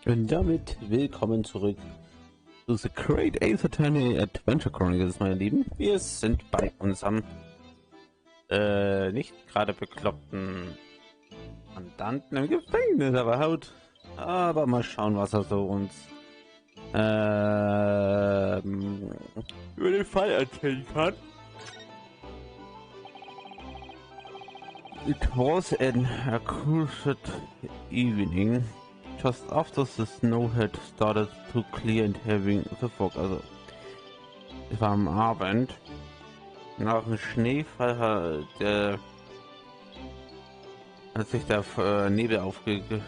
Und damit willkommen zurück zu The Great Ace Attorney Adventure Chronicles, meine Lieben. Wir sind bei unserem nicht gerade bekloppten Mandanten im Gefängnis, aber mal schauen, was er so uns über den Fall erzählen kann. It was an accursed evening. Just after the snow had started to clear and having the fog. Also, es war am Abend. Nach dem Schneefall hat sich der Nebel aufgelegt.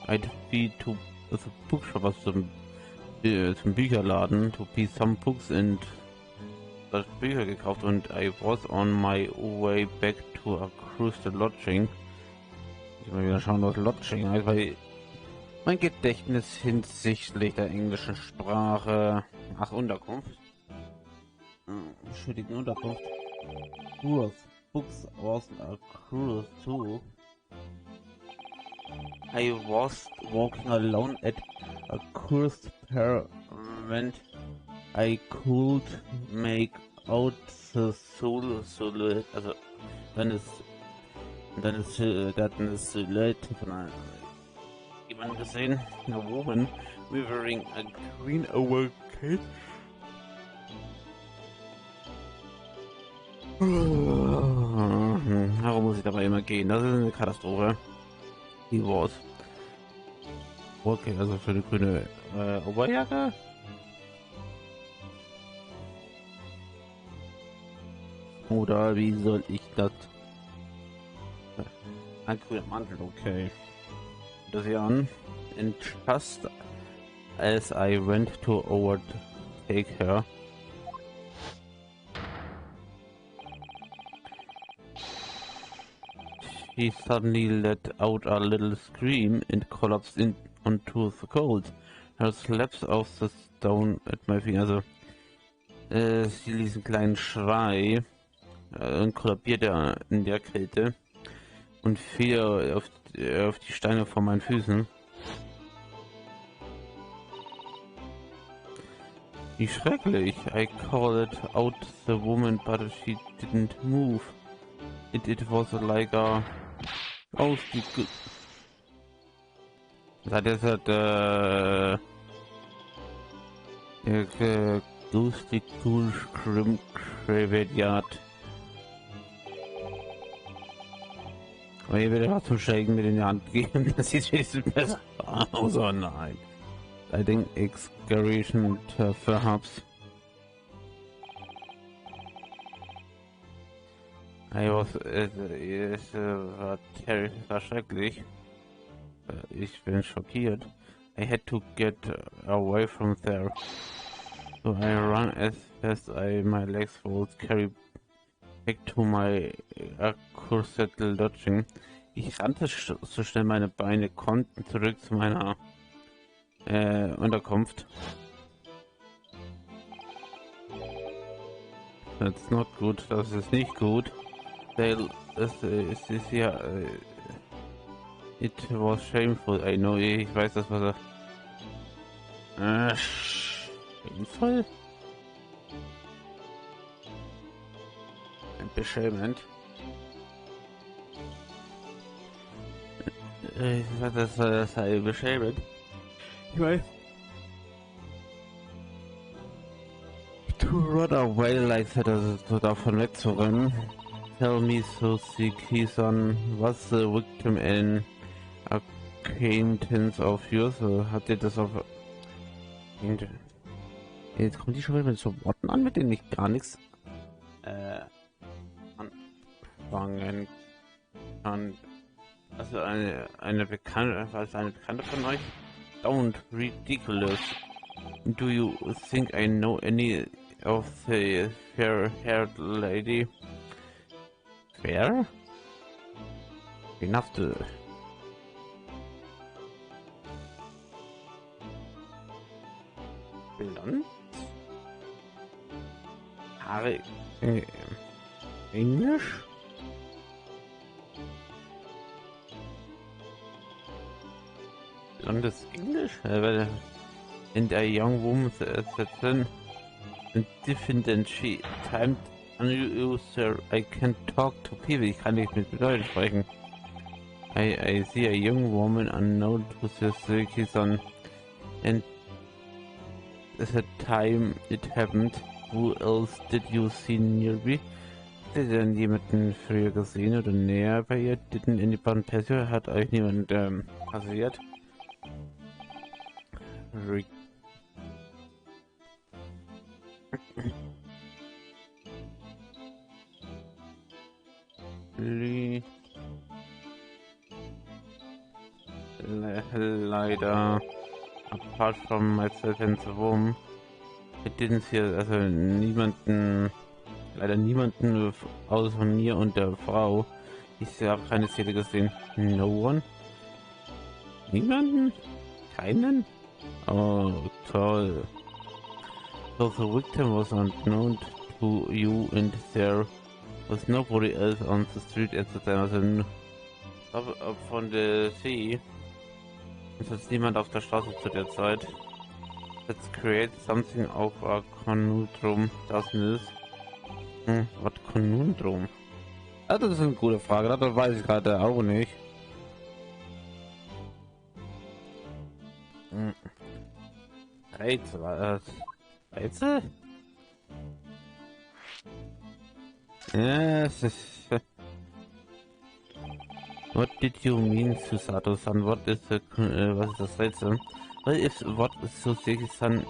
I'd be to the bookshop, also zum Bücherladen, to be some books and das Bücher gekauft, und I was on my way back to a cruise lodging. Ich mal wieder schauen, was Lodging heißt, weil mein Gedächtnis hinsichtlich der englischen Sprache. Ach, Unterkunft. Entschuldigung, Unterkunft. Cruise. Books was a cruise too. I was walking alone at a cursed parent. I could make out the silhouette. Also, dann ist eine Silhouette von jemandem gesehen, a woman wearing a green overcoat. Warum muss ich dabei immer gehen? Das ist eine Katastrophe. He was. Okay, also für eine grüne Oberjacke. Oder wie soll ich das? Ein grüner Mantel, okay. Das hier an. And just as I went to overtake her, she suddenly let out a little scream and collapsed onto the cold. Her slaps off the stone at my feet. Also, sie ließ einen kleinen Schrei und kollabierte in der Kälte und fiel auf die Steine vor meinen Füßen. Wie schrecklich. I called out the woman, but she didn't move. It was like a ghostly graveyard. Aber hier wird er was zum Shaken mit in die Hand geben. Das sieht wenigstens besser aus. Oh nein. I think excavation perhaps. I was, war schrecklich. Ich bin schockiert. I had to get away from there. So I ran as fast as my legs would carry back to my accursed lodging. Ich rannte so schnell meine Beine konnten zurück zu meiner Unterkunft. That's not good. Das ist nicht gut. Es ist ja. It was shameful. I know. Ich weiß, das was er. Shameful? Beschämend. Ich weiß, das sei beschämend. Ich weiß. To run away like that, also so davon wegzurennen. Tell me so sick, his son was the victim an acquaintance of yours. Hat ihr das auf... Jetzt kommt die schon wieder mit so Worten an, mit denen ich gar nichts anfangen kann. Also eine Bekannte von euch? Don't ridiculous. Do you think I know any of the fair-haired lady? Fair? Enough to... Blond? Haare... Englisch? Und das Englisch? And a young woman said then, and defendant she timed on you, sir. I can't talk to people. Ich kann nicht mit Leuten sprechen. I see a young woman unknown to the son, and at the time it happened. Who else did you see nearby? Habt ihr denn jemanden früher gesehen oder näher bei ihr? Didn't anyone pass you? Hat euch niemand passiert? Leider, apart from myself and the room, I didn't see, also leider niemanden außer mir und der Frau. Ich habe keine Seele gesehen. No one? Niemanden? Keinen? Oh, toll. So the victim was unknown to you and there was nobody else on the street at the time. Also von der See ist jetzt niemand auf der Straße zu der Zeit. Let's create something of a conundrum, doesn't it? Was Conundrum? Ah, das ist eine gute Frage, das weiß ich gerade auch nicht. Rätsel? Rätsel? Ja, es ist... What did you mean, Susato-san? What is the... was ist das Rätsel? Well, if what Suseki-san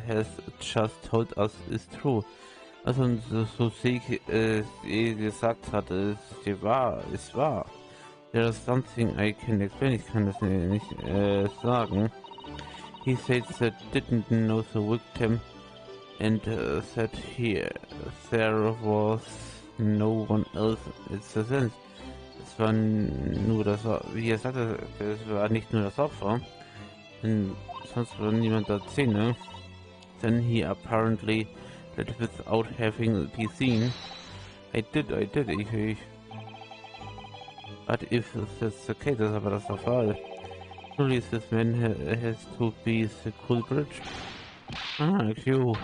has just told us is true. Also, Suseki gesagt hat, ist wahr. There is something I can explain. Ich kann das nicht sagen. He said that didn't know the victim and said there was no one else. It's the sense. Es war nur das, wie er sagte, es war nicht nur das Opfer, denn sonst war niemand da sehen, ne? Then he apparently did without having been seen. I did, ich. But if that's the case, das ist aber das der Fall. Surely this man has to be the culprit. Ah, you.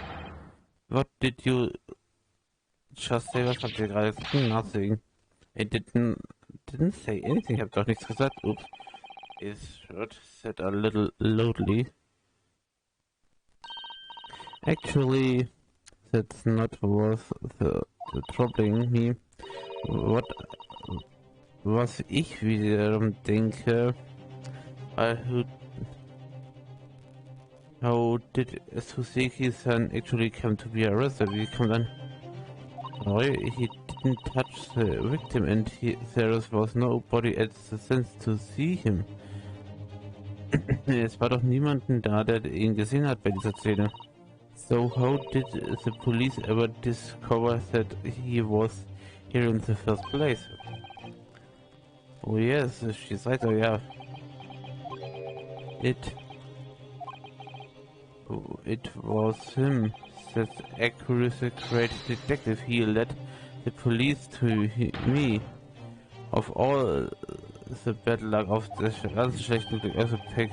What did you just say? Was habt ihr gerade gesagt? Nothing. I didn't say anything. Ich hab doch nichts gesagt. Oops. His shirt said a little loudly. Actually, that's not worth the troubling me. Was ich wiederum denke, how did Suseki-san actually come to be arrested? Wie kommt dann? Oh, he didn't touch the victim and there was nobody at the sense to see him. Es war doch niemanden da, der ihn gesehen hat bei dieser Szene. So how did the police ever discover that he was here in the first place? Oh yes, she's right, oh yeah. It was him, that accuracy great detective. He led the police to me. Of all the bad luck of the ganz schlechten Glück, also pick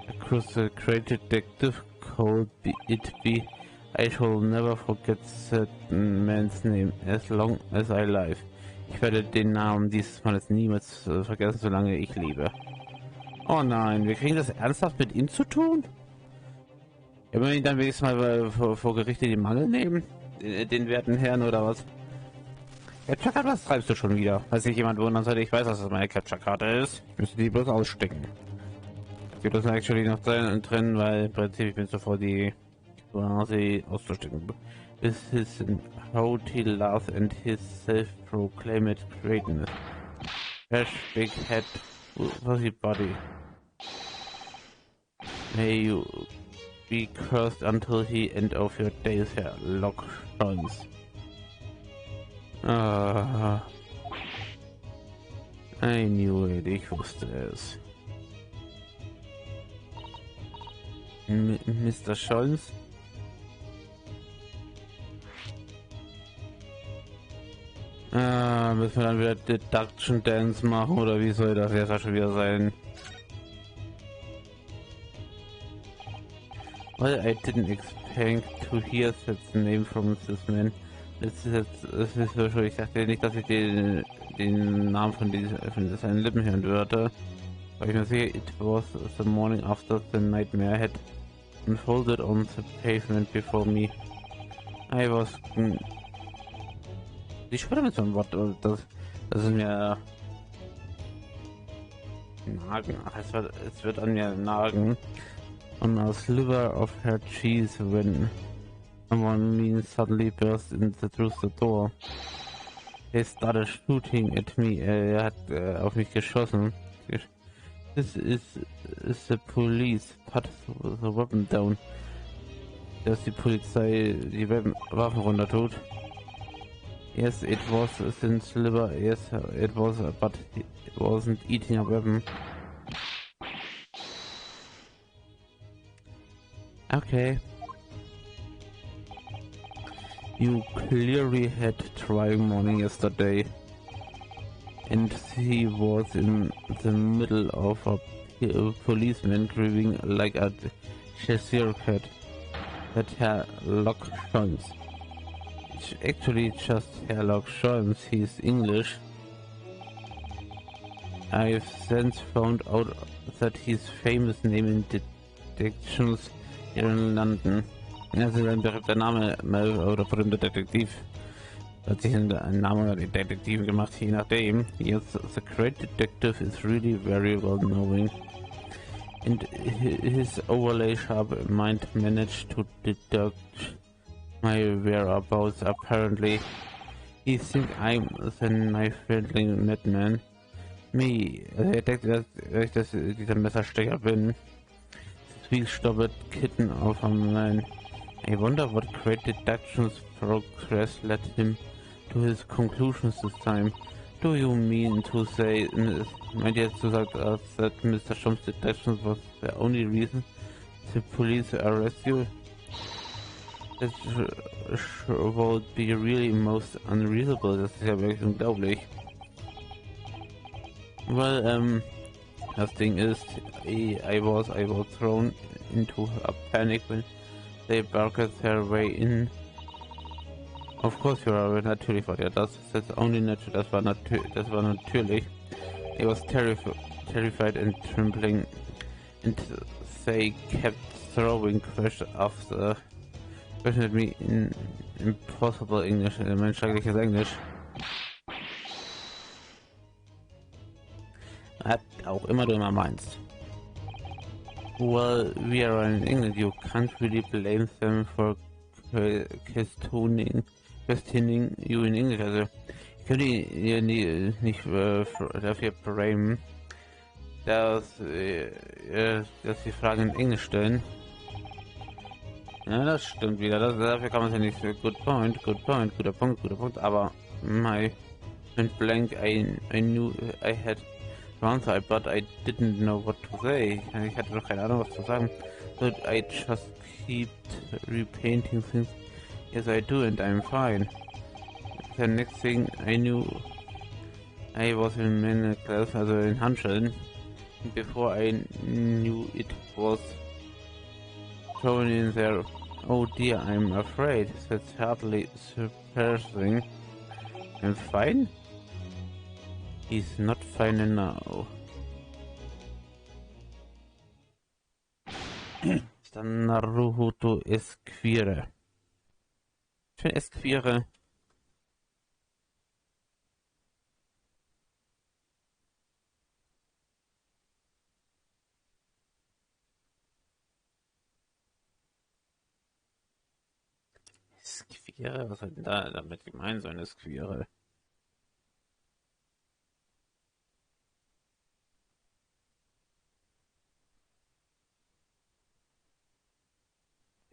across the great detective could it be. I shall never forget that man's name as long as I live. Ich werde den Namen dieses Mannes niemals vergessen, solange ich lebe. Oh nein, wir kriegen das ernsthaft mit ihm zu tun? Ja, wollen wir ihn dann wenigstens mal vor Gericht in den Mangel nehmen? Den werten Herrn oder was? Capture-Karte, was treibst du schon wieder? Falls sich jemand wundern sollte, ich weiß, dass das meine Capture-Karte ist. Ich müsste die bloß ausstecken. Ich gebe das actually noch drin, weil im Prinzip ich bin sofort die quasi auszustecken. This is how he laughs and his self-proclaimed greatness. Fresh big head, fuzzy body. May you be cursed until the end of your days, Herlock Holmes. Ah, I knew it, ich wusste es. Mr. Scholz? Müssen wir dann wieder Deduction Dance machen oder wie soll das jetzt schon wieder sein? Well, I didn't expect to hear such name from this man. Es ist so schön. Ich dachte nicht, dass ich den Namen von seinen Lippen hören würde. Weil ich mir sehe, it was the morning after the nightmare had unfolded on the pavement before me. I was... Die Schwere mit so einem Wort, das ist mir... Nagen. Ach, es wird an mir nagen. On a sliver of her cheese when someone mean suddenly burst through the door. He started shooting at me. Er hat auf mich geschossen. This is the police. Put the weapon down. Dass die Polizei die Waffen runter tut. Yes, it was a thin sliver. Yes, it was, but it wasn't eating a weapon. Okay. You clearly had trying morning yesterday, and he was in the middle of a policeman grieving like a Cheshire cat. That Sherlock Holmes. It's actually just Sherlock Holmes. He's English. I've since found out that his famous name in detections here in London. Also ein berühmter Name oder berühmter Detektiv. Hat sich einen Namen oder den Detektiv gemacht, je nachdem. Yes, the great detective is really very well knowing. And his overly sharp mind managed to deduct my whereabouts. Apparently, he thinks I'm the knife-wielding madman. Me, er denkt, dass ich dieser Messerstecher bin. Three-stoppered kitten of a man. I wonder what great deductions progress led him to his conclusions this time. Do you mean to say, meint ihr jetzt zu sagen, that Mr. Schump's deductions was the only reason the police arrest you? That would be really most unreasonable. Das ist ja wirklich unglaublich. Well, das Ding ist, I was thrown into a panic when they barked their way in. Of course you are, natürlich war der das. That's only natural, das war natürlich. I was terrified and trembling, and they kept throwing questions at me in impossible English, mein schreckliches Englisch. Auch immer du immer meinst. Well, we are in England. You can't really blame them for questioning you in English. Also, ich könnte ihn nicht dafür blamen, dass sie Fragen in Englisch stellen. Ja, das stimmt wieder. Dafür kann man es ja nicht so. Good point, guter Punkt. Aber my point blank, I knew I had answer, but I didn't know what to say. Ich hatte doch keine Ahnung, was zu sagen. So I just kept repainting things. Yes, I do, and I'm fine. The next thing I knew, I was in Manacles, also in Handschellen. Before I knew it was thrown in there. Oh dear, I'm afraid. That's hardly surprising. I'm fine? He's not fine now. Ist dann Naruto Esquire. Ich finde Esquire. Esquire? Was soll denn da damit gemeint sein, Esquire?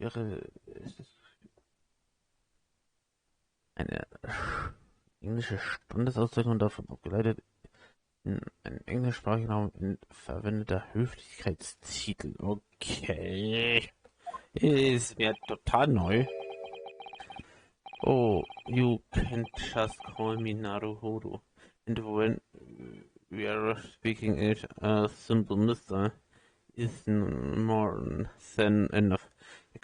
Ist es eine englische Standesausdrückung davon abgeleitet in einem englischsprachigen Raum in verwendeter Höflichkeitstitel. Okay. Ist mir total neu. Oh, you can just call me Naruhodo. And when we are speaking it, a simple mister. is more than enough. Ihr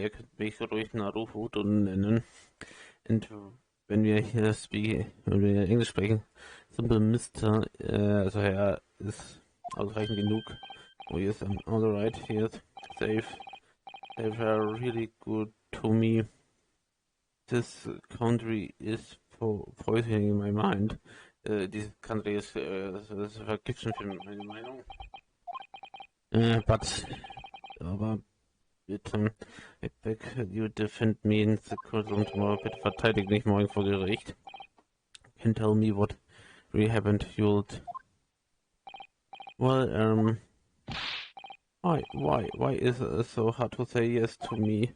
könnt mich ruhig Naruto nennen. Und wenn wir hier wenn wir Englisch sprechen, simple Mister, also Herr ist ausreichend genug. Oh yes, I'm alright, yes, safe. They were really good to me. This country is poisoning my mind. This country is vergiften für meine Meinung. Aber bitte, I beg you defend me in the court room tomorrow. Bitte verteidigt mich morgen vor Gericht. Can tell me what really happened, you'll... Well, why is it so hard to say yes to me?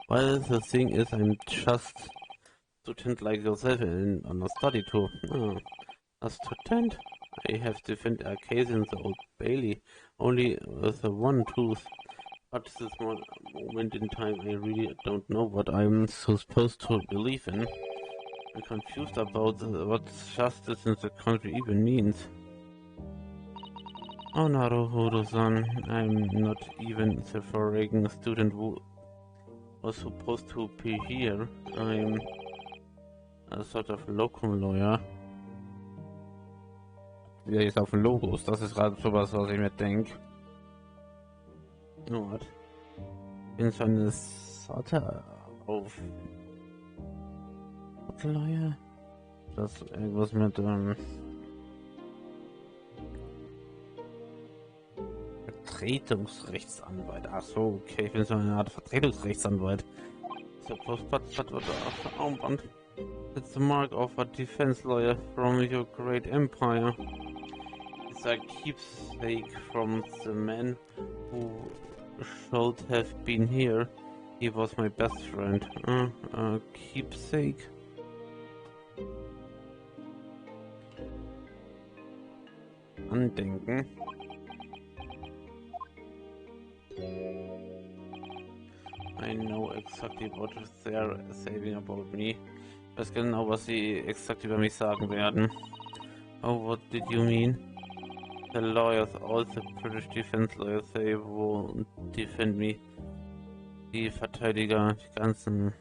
Well, the thing is, I'm just student like yourself and on a study tour. Oh, a student? I have defended a case in the Old Bailey, only with the one tooth. But this moment in time, I really don't know what I'm supposed to believe in. I'm confused about what justice in the country even means. Oh, Naruhodo-san, I'm not even the foreign student who was supposed to be here. I'm a sort of locum lawyer. Ja, ist auf den Logos, das ist gerade sowas, was ich mir denke. Oh, was? Bin so eine Sorte auf Lawyer? Das irgendwas mit, Vertretungsrechtsanwalt. Ach so, okay, ich bin so eine Art Vertretungsrechtsanwalt. So, Armband. It's the mark of a defense lawyer from your great empire. It's a keepsake from the man who should have been here. He was my best friend. A keepsake? Andenken. I know exactly what they're saying about me. Ich weiß genau, was sie exakt über mich sagen werden. Oh, what did you mean? The lawyers, all the British defense lawyers, they won't defend me. Die Verteidiger, die ganzen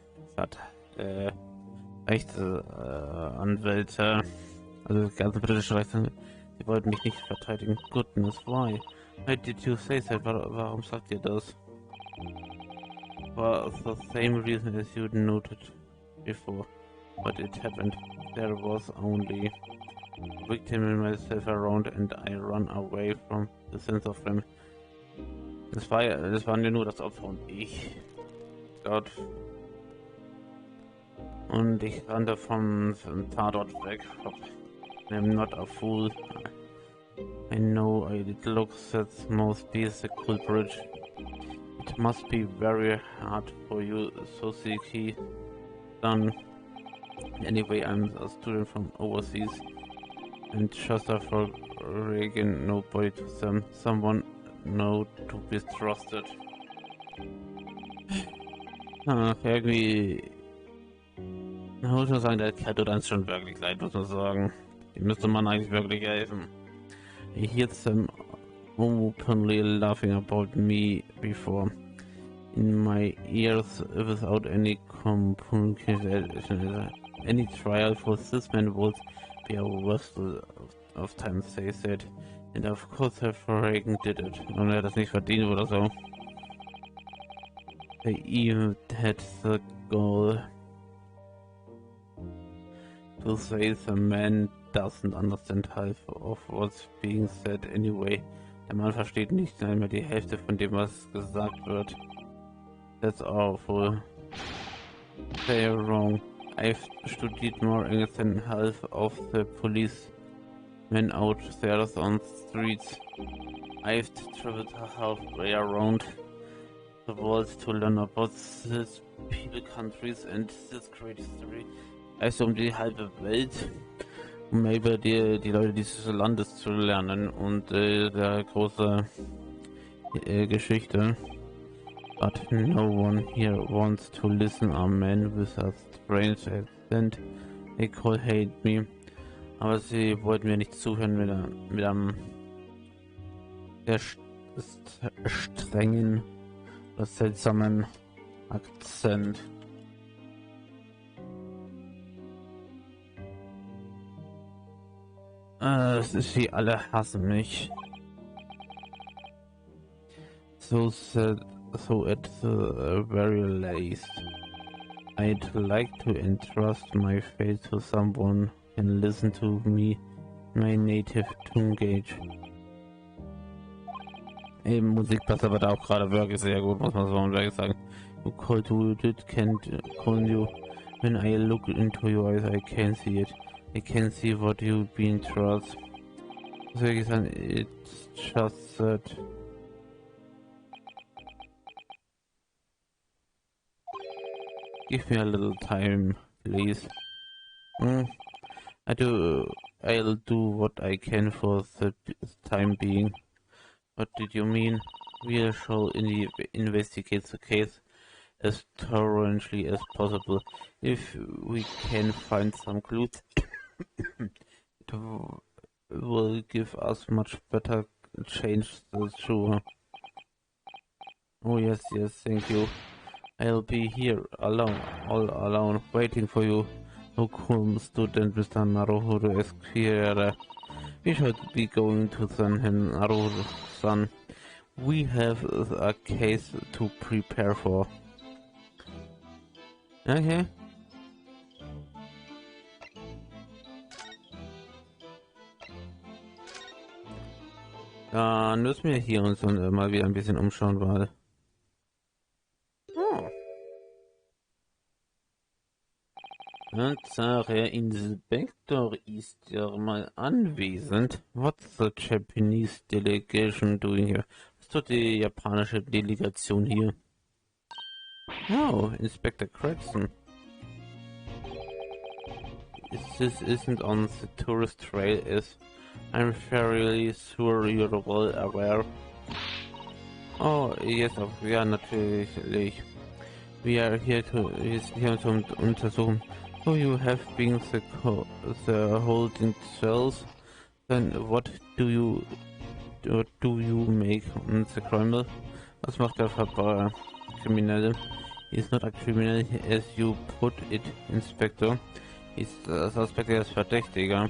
Rechtsanwälte, also die ganzen britischen Rechtsanwälte, die wollten mich nicht verteidigen. Goodness, why? Why did you say that? Warum sagt ihr das? For the same reason as you noted before. But it happened. There was only a victim and myself around and I ran away from the sense of them. Das waren ja nur das Opfer und ich. Gott. Und ich rannte vom Tatort weg. I'm not a fool. I know it looks that must be the culprit. It must be very hard for you, Sosiki. Done. Anyway, I'm a student from overseas. And just a foreign nobody to them. Someone know to be trusted. Irgendwie... Ich muss nur sagen, der Kerl tut uns schon wirklich leid, muss man sagen. Dem müsste man eigentlich wirklich helfen. He hears them openly laughing about me before. In my ears without any compunction. Any trial for this man would be a waste of time, they said. And of course her foreign did it. Und er hat das nicht verdient oder so. They even had the goal to say the man doesn't understand half of what's being said anyway. Der Mann versteht nicht einmal die Hälfte von dem, was gesagt wird. That's awful. They're wrong. I've studied more English than half of the policemen out there on streets. I've traveled halfway around the world to learn about these people, countries and this great history. Also um die halbe Welt, um über die Leute dieses Landes zu lernen und der große Geschichte. But no one here wants to listen. A man with a strange accent. They call hate me. Aber sie wollten mir nicht zuhören mit einem strengen, seltsamen Akzent. Sie alle hassen mich. So sad, so at the very least. I'd like to entrust my fate to someone who can listen to me, my native tongue gauge. Eben Musik passt aber da auch gerade wirklich sehr gut, muss man so wirklich sagen. You could do it, can't you? When I look into your eyes, I can see it. I can see what you've been through. So wirklich sagen, it's just that. Give me a little time, please. I'll do what I can for the time being. What did you mean? We shall investigate the case as thoroughly as possible. If we can find some clues, it will give us much better chance to sure. Oh yes, thank you. I'll be here alone, all alone, waiting for you. No come, student Mr. Naruhodo Esquire. We should be going to San Naruto-san. We have a case to prepare for. Okay. Dann müssen wir hier uns mal wieder ein bisschen umschauen, weil... Der Inspektor ist ja mal anwesend. What's the Japanese delegation doing here? Was tut die japanische Delegation hier? Oh, Inspector Craxton. This isn't on the tourist trail, as I'm fairly sure you're well aware. Oh, yes, ja, natürlich. We are here to untersuchen. So you have been the holding cells. Then what do you make on the criminal? Was macht der Kriminelle? He's not a criminal as you put it, Inspector. He's a suspect as Verdächtiger.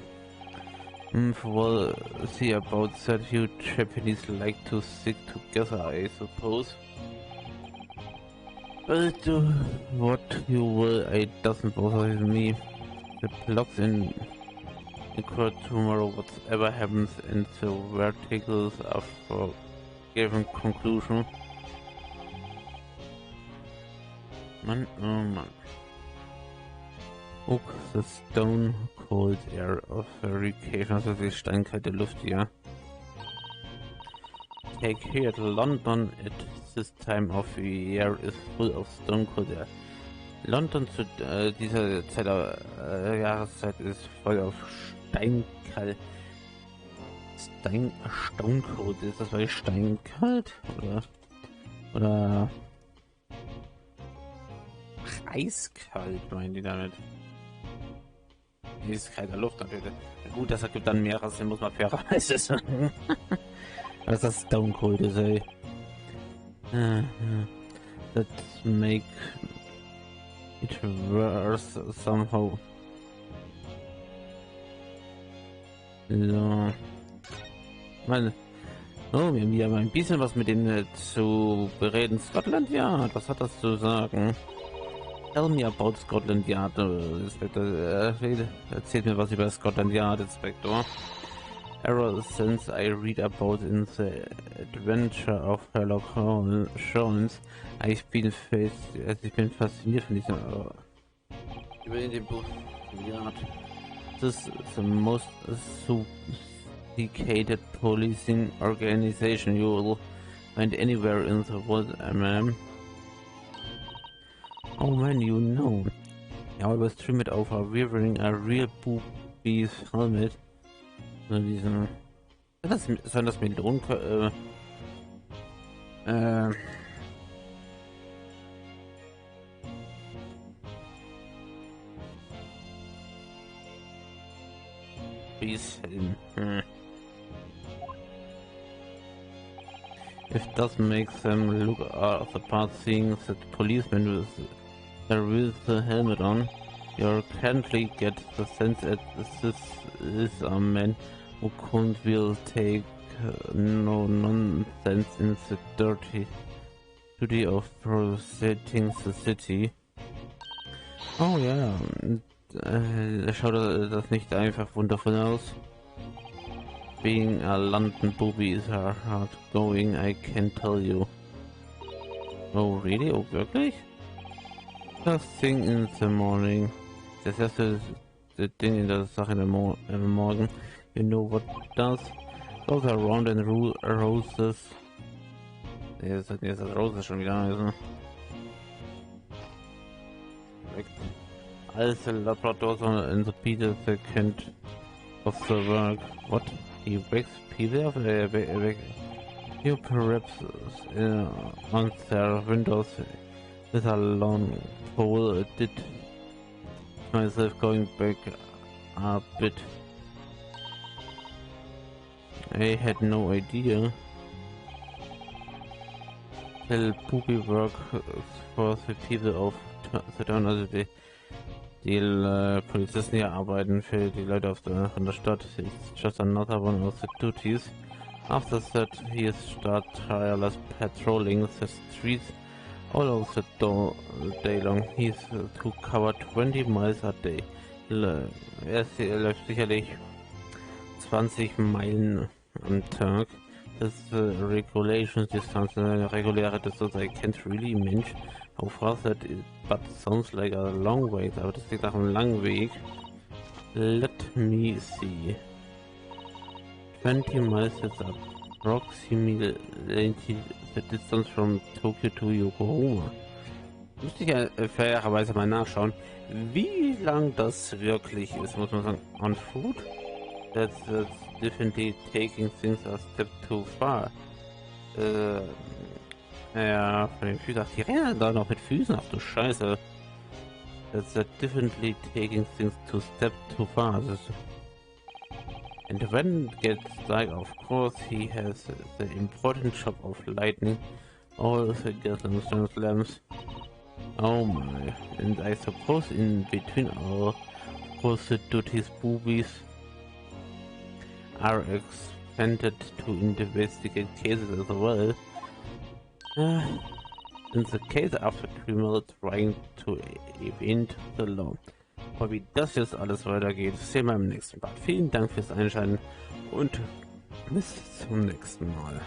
Well, see about that, you Japanese like to stick together, I suppose. But what you will, it doesn't bother me. The blocks in court tomorrow, whatever happens, and the verticals are for given conclusion. Man, oh man. Oh, the stone cold air of verification, also die steinkalte Luft hier. Take here to London at this time of year is full of stone cold air. London zu dieser Zeit Jahreszeit ist voll auf steinkalt. Stone cold, ist das wirklich steinkalt? Oder eiskalt meinen die damit? Ist kalter Luft natürlich. Gut, das ergibt dann mehr Sinn, muss man fairerweise sagen. Was das Stone Cold ist, ey. That make it worse somehow. So. Meine. Oh, wir haben ein bisschen was mit denen zu bereden. Scotland Yard, was hat das zu sagen? Tell me about Scotland Yard, Inspector. Erzählt mir was über Scotland Yard, Inspector. Ever since I read about in the Adventure of Sherlock Holmes, ich bin fasziniert von diesem über dem Buch Yard. This is the most sophisticated policing organization you will find anywhere in the world, man. Oh man, you know. I always dream it over wearing a real booby's helmet. So diesen. Sollen das Melonen? Bisschen. If that makes them look at the part, seeing that policeman with the helmet on, you can't get the sense that this is a man who will take no nonsense in the dirty duty of protecting the city. Oh ja, schaut das nicht einfach wundervoll aus? Being a London booby is hard going, I can tell you. Oh really? Oh wirklich? First thing in the morning. Das erste Ding in der Sache im Morgen. You know what does? Goes around and roses. Jetzt hat das Roses schon wieder. Also. Alles Labradors in the Peter second of the work. What? He wakes people up? You perhaps on their windows with a long pole. Did myself going back a bit. I had no idea. Tell poopy work for the people of the town, also die Polizisten hier arbeiten für die Leute von der Stadt. It's just another one of the duties. After that, he start tireless patrolling the streets all of the day long. He's to cover 20 miles a day. Er läuft sicherlich 20 Meilen am Tag. Das regulation distance, reguläre Distanz. I can't really mention how fast that is, but sounds like a long way. Aber das klingt nach einem langen Weg. Let me see. 20 miles is approximately the distance from Tokyo to Yokohama. Müsste ich ja fairerweise mal nachschauen, wie lang das wirklich ist, muss man sagen. On foot? That's definitely taking things a step too far. Ja, von den Füßen. Ach, die rennen da noch mit Füßen. Ach du Scheiße. That's definitely taking things to step too far. And when it gets dark, of course, he has the important job of lighting all the gas and lamps. Oh my. And I suppose in between all duties, boobies are expanded to investigate cases as well. In the case of a criminal trying to evade the law. Aber wie das jetzt alles weitergeht, sehen wir im nächsten Part. Vielen Dank fürs Einschalten und bis zum nächsten Mal.